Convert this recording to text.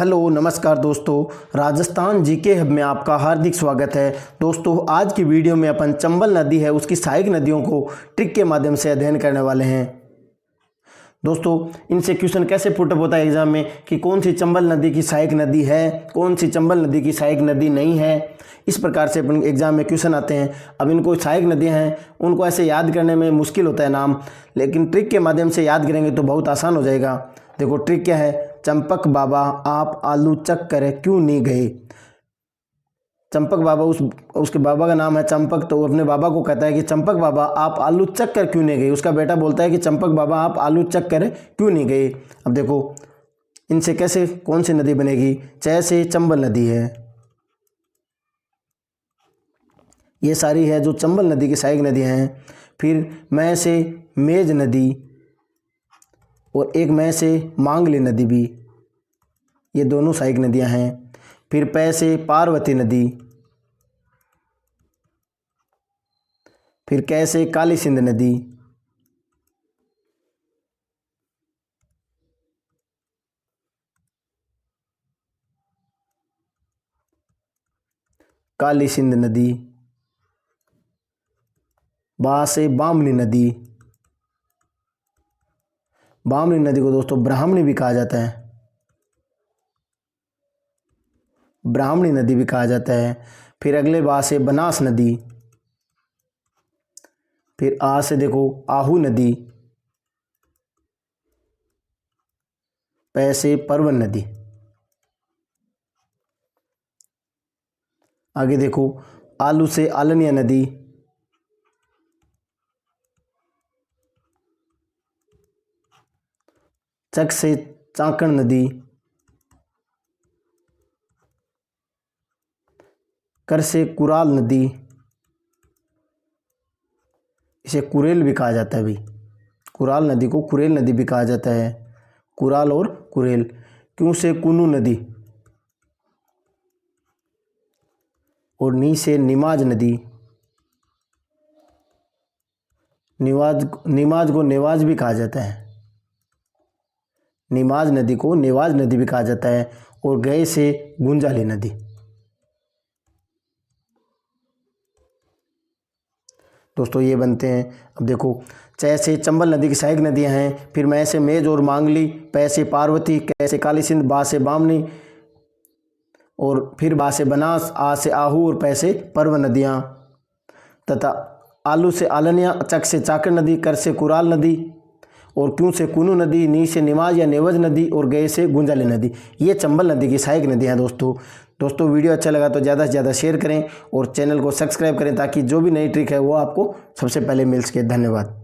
Hello नमस्कार दोस्तों, Rajasthan GK hub में आपका हार्दिक स्वागत है। दोस्तों आज की वीडियो में अपन चंबल नदी है उसकी सहायक नदियों को ट्रिक के माध्यम से अध्ययन करने वाले हैं। दोस्तों इनसे क्वेश्चन कैसे पुटअप होता है एग्जाम में कि कौन सी चंबल नदी की सहायक नदी है, कौन सी चंबल नदी की सहायक नदी नहीं है, इस प्रकार से अपन एग्जाम में क्वेश्चन आते हैं। अब इनको सहायक नदियां हैं उनको ऐसे याद करने में मुश्किल होता है नाम, लेकिन ट्रिक के माध्यम से याद करेंगे तो बहुत आसान हो जाएगा। देखो ट्रिक क्या है, चंपक बाबा आप आलू चक कर क्यों नहीं गए। चंपक बाबा उसके बाबा का नाम है चंपक, तो वो अपने बाबा को कहता है कि चंपक बाबा आप आलू चक कर क्यों नहीं गए। उसका बेटा बोलता है कि चंपक बाबा आप आलू चक कर क्यों नहीं गए। अब देखो इनसे कैसे कौन सी नदी बनेगी, च से चंबल नदी है, ये सारी है जो चंबल नदी की सहायक नदियाँ हैं। फिर मैं से मेज नदी और एक मैं से मांगली नदी भी, ये दोनों सहायक नदियां हैं। फिर पै से पार्वती नदी, फिर कै से काली सिंध नदी, काली सिंध नदी, बा से बामनी नदी। बामनी नदी को दोस्तों ब्राह्मणी भी कहा जाता है, ब्राह्मणी नदी भी कहा जाता है। फिर अगले बा से बनास नदी, फिर आ से देखो आहू नदी, पै से परवन नदी। आगे देखो आलू से आलनिया नदी, चक से चाकण नदी, कर से कुराल नदी, इसे कुरेल भी कहा जाता है भाई, कुराल नदी को कुरेल नदी भी कहा जाता है, कुराल और कुरेल। क्यों से कुनू नदी, और नी से निमाज नदी, निमाज को नेवाज भी कहा जाता है, निमाज नदी को नेवाज नदी भी कहा जाता है। और गए से गुंजाली नदी। दोस्तों ये बनते हैं। अब देखो च से चंबल नदी की सहायक नदियां हैं, फिर मैं से मेज और मांगली, पै से पार्वती, कै से काली सिंध, बा से बामनी और फिर बा से बनास, आ से आहू और पै से पर्व नदियाँ, तथा आलू से आलनिया, चक से चाकड़ नदी, कर से कुराल नदी और क्यों से कुनू नदी, नी से निमाज या नेवज नदी और गए से गुंजाली नदी। ये चंबल नदी की सहायक नदियाँ हैं। दोस्तों वीडियो अच्छा लगा तो ज़्यादा से ज़्यादा शेयर करें और चैनल को सब्सक्राइब करें ताकि जो भी नई ट्रिक है वो आपको सबसे पहले मिल सके। धन्यवाद।